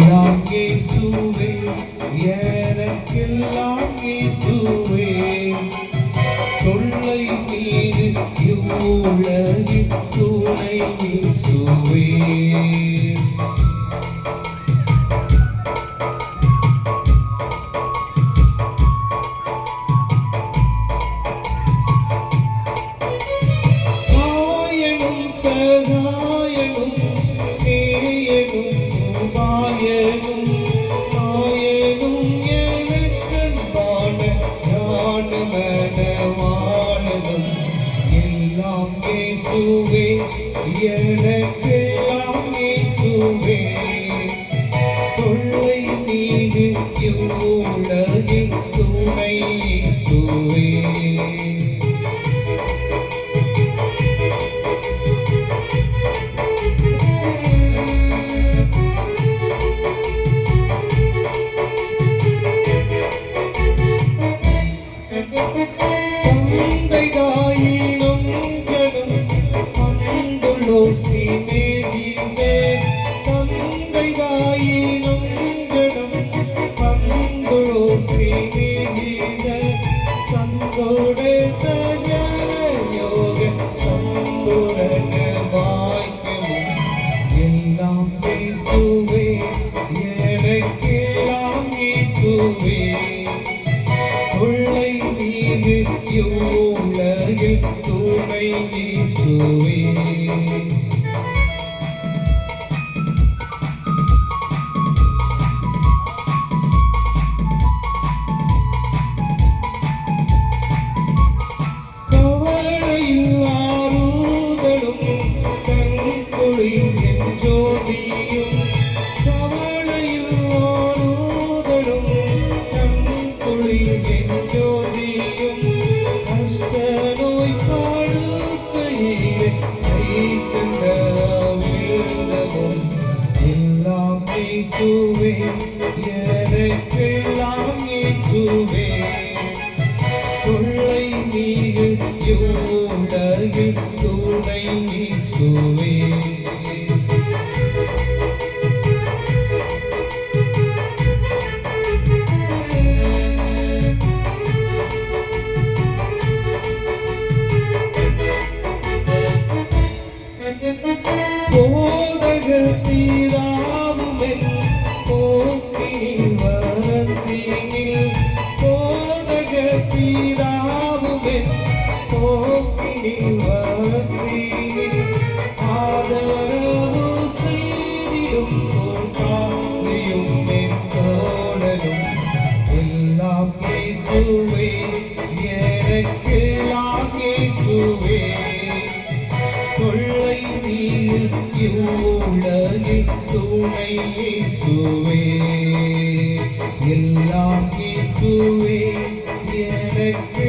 இயேசுவே எனக்கெல்லாம் இயேசுவே தொல்லை மீது இவ்வுலகின் துணை இயேசுவே ஆயனும் சகாயனும் நேயனும் உபாயனும் ஆயனும் எனக்கன்பான ஞானமனவாளனும் எல்லாம் இயேசுவே எனக்கெல்லாம் இயேசுவே தொல்லை நீங்கு இவ்வுலகின் துணை இயேசுவே உலகில் துணை இயேசுவே கவலையில் ஆறுதலும் கண்குளிரின் ஜோதியும் கவலையில் ஆறுதலும் கண்குளிரின் ஜோதியும் நோய் காடுகையிலே கைகண்ட வேதமும் எல்லாம் இயேசுவே எனக்கெல்லாம் இயேசுவே தொல்லை நீங்கு இவ்வுலகின் துணை இயேசுவே போதகர் தீராவுமென் போக்கினில் வரத்தீனில் போதகர் தீராவுமென் போக்கினில் வரத்தீனில் ஆதரவு செய்திடும் காவியும் என் தோழனும் எல்லாம் இயேசுவே எனக்கெல்லாம் இயேசுவே தொல்லை நீர் இவ்வுலகின் துணை இயேசுவே எல்லாம் இயேசுவே எனக்கு